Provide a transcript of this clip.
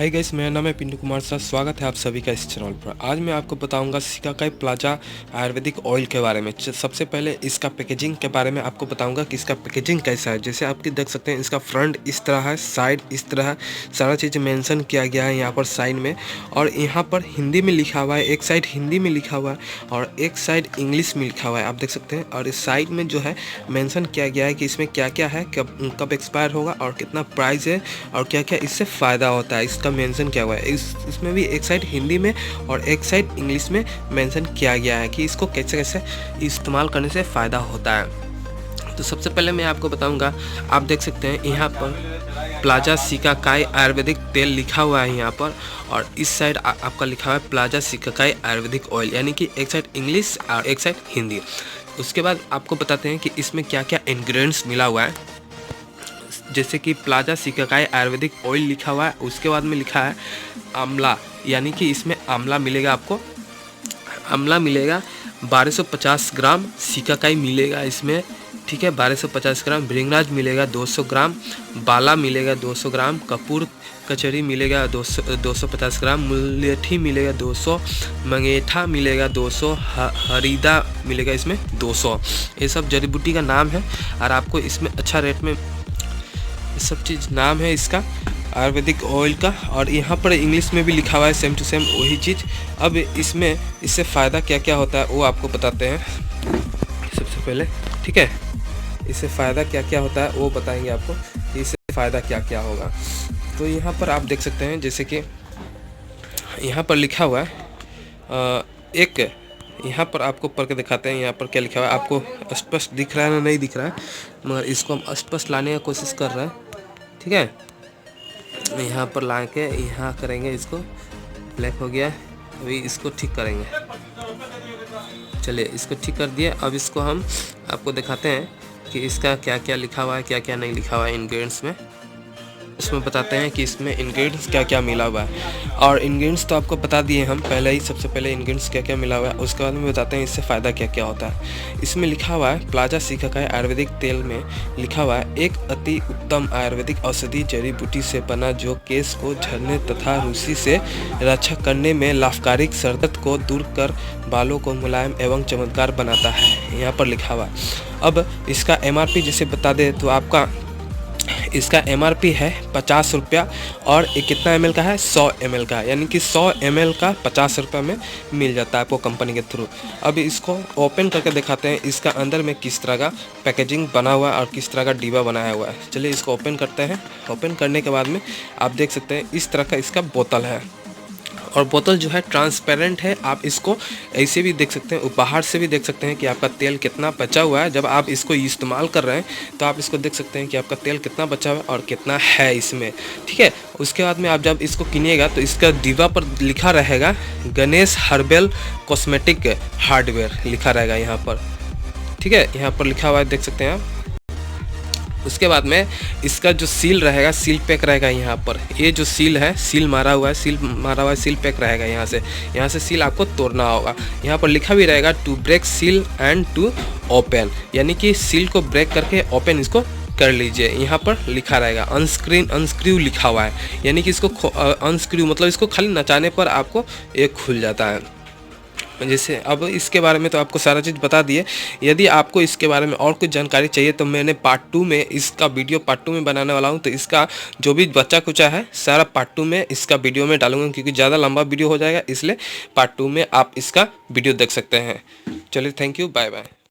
Hi guys, मेरा नाम है पिंटू कुमार सर। स्वागत है आप सभी का इस चैनल पर। आज मैं आपको बताऊंगा शिकाकाई प्लाजा आयुर्वेदिक ऑयल के बारे में। सबसे पहले इसका पैकेजिंग के बारे में आपको बताऊंगा कि इसका पैकेजिंग कैसा है। जैसे आप देख सकते हैं, इसका फ्रंट इस तरह है, साइड इस तरह है, सारा चीज़ मेंशन किया गया है यहाँ पर साइड में। और यहाँ पर हिंदी में लिखा हुआ है, एक साइड हिंदी में लिखा हुआ है और एक साइड इंग्लिश में लिखा हुआ है, आप देख सकते हैं। और इस साइड में जो है मेंशन किया गया है कि इसमें क्या क्या है, कब कब एक्सपायर होगा और कितना प्राइस है और क्या क्या इससे फ़ायदा होता है, इसका मेंशन किया हुआ है। इसमें भी एक साइड हिंदी में और एक साइड इंग्लिश में मेंशन किया गया है कि इसको कैसे कैसे इस्तेमाल करने से फ़ायदा होता है। तो सबसे पहले मैं आपको बताऊंगा, आप देख सकते हैं यहाँ पर प्लाजा शिकाकाई आयुर्वेदिक तेल लिखा हुआ है यहाँ पर, और इस साइड आपका लिखा हुआ है प्लाजा शिकाकाई आयुर्वेदिक ऑयल, यानी कि एक साइड इंग्लिश और एक साइड हिंदी। उसके बाद आपको बताते हैं कि इसमें क्या क्या इंग्रेडिएंट्स मिला हुआ है। जैसे कि प्लाजा शिकाकाई आयुर्वेदिक ऑयल लिखा हुआ है, उसके बाद में लिखा है आंवला, यानी कि इसमें आंवला मिलेगा, आपको आंवला मिलेगा 1250 ग्राम, शिकाकाई मिलेगा इसमें, ठीक है, 1250 ग्राम, भृंगराज मिलेगा 200 ग्राम, बाला मिलेगा 200 ग्राम, कपूर कचरी मिलेगा 250 ग्राम, मुलेठी मिलेगा 200, मंगेठा मिलेगा 200, हरीदा मिलेगा इसमें 200। ये सब जड़ी बूटी का नाम है और आपको इसमें अच्छा रेट में सब चीज़ नाम है इसका आयुर्वेदिक ऑयल का। और यहाँ पर इंग्लिश में भी लिखा हुआ है सेम टू सेम वही चीज़। अब इससे फ़ायदा क्या क्या होता है वो आपको बताते हैं सबसे पहले, ठीक है। इससे फ़ायदा क्या क्या होता है वो बताएंगे आपको कि इससे फ़ायदा क्या क्या होगा। तो यहाँ पर आप देख सकते हैं, जैसे कि यहाँ पर लिखा हुआ है एक, यहाँ पर आपको पढ़ के दिखाते हैं यहाँ पर क्या लिखा हुआ है। आपको स्पष्ट दिख रहा है ना, नहीं दिख रहा है, मगर इसको हम स्पष्ट लाने की कोशिश कर रहे हैं, ठीक है। यहाँ पर ला के यहाँ करेंगे, इसको ब्लैक हो गया, अभी इसको ठीक करेंगे। चलिए, इसको ठीक कर दिए। अब इसको हम आपको दिखाते हैं कि इसका क्या क्या लिखा हुआ है, क्या क्या नहीं लिखा हुआ है इंग्रेडिएंट्स में। इसमें बताते हैं कि इसमें इंग्रेडिएंट्स क्या क्या मिला हुआ है। और इंग्रेडिएंट्स तो आपको बता दिए हम पहले ही, सबसे पहले इंग्रेडिएंट्स क्या क्या मिला हुआ है, उसके बाद में बताते हैं इससे फ़ायदा क्या क्या होता है। इसमें लिखा हुआ है प्लाजा शिकाकाई आयुर्वेदिक तेल में लिखा हुआ है एक अति उत्तम आयुर्वेदिक औषधि जड़ी बूटी से बना, जो केश को झड़ने तथा रूसी से रक्षा करने में लाभकारी, शरदत को दूर कर बालों को मुलायम एवं चमकदार बनाता है, यहाँ पर लिखा हुआ है। अब इसका MRP जैसे बता दे तो आपका इसका MRP है 50 रुपया, और ये कितना ml का है, 100 ml का, यानी कि 100 ml का 50 रुपये में मिल जाता है आपको कंपनी के थ्रू। अब इसको ओपन करके दिखाते हैं इसका अंदर में किस तरह का पैकेजिंग बना हुआ है और किस तरह का डिब्बा बनाया हुआ है। चलिए इसको ओपन करते हैं। ओपन करने के बाद में आप देख सकते हैं इस तरह का इसका बोतल है, और बोतल जो है ट्रांसपेरेंट है। आप इसको ऐसे भी देख सकते हैं, बाहर से भी देख सकते हैं कि आपका तेल कितना बचा हुआ है। जब आप इसको इस्तेमाल कर रहे हैं तो आप इसको देख सकते हैं कि आपका तेल कितना बचा हुआ है और कितना है इसमें, ठीक है। उसके बाद में आप जब इसको किनिएगा तो इसका डिब्बा पर लिखा रहेगा गणेश हर्बल कॉस्मेटिक हार्डवेयर लिखा रहेगा यहाँ पर, ठीक है, यहाँ पर लिखा हुआ है, देख सकते हैं आप। उसके बाद में इसका जो सील रहेगा, सील पैक रहेगा यहाँ पर। ये जो सील है, सील मारा हुआ है, सील पैक रहेगा। यहाँ से सील आपको तोड़ना होगा। यहाँ पर लिखा भी रहेगा to break seal and to open, यानी कि सील को ब्रेक करके ओपन इसको कर लीजिए। यहाँ पर लिखा रहेगा अनस्क्रू लिखा हुआ है, यानी कि इसको अनस्क्रू मतलब इसको खाली नचाने पर आपको ये खुल जाता है। जैसे अब इसके बारे में तो आपको सारा चीज़ बता दिए। यदि आपको इसके बारे में और कुछ जानकारी चाहिए तो मैंने पार्ट 2 में इसका वीडियो पार्ट 2 में बनाने वाला हूं। तो इसका जो भी बच्चा कुचा है सारा पार्ट 2 में इसका वीडियो में डालूंगा, क्योंकि ज़्यादा लंबा वीडियो हो जाएगा, इसलिए पार्ट 2 में आप इसका वीडियो देख सकते हैं। चलिए, थैंक यू, बाय बाय।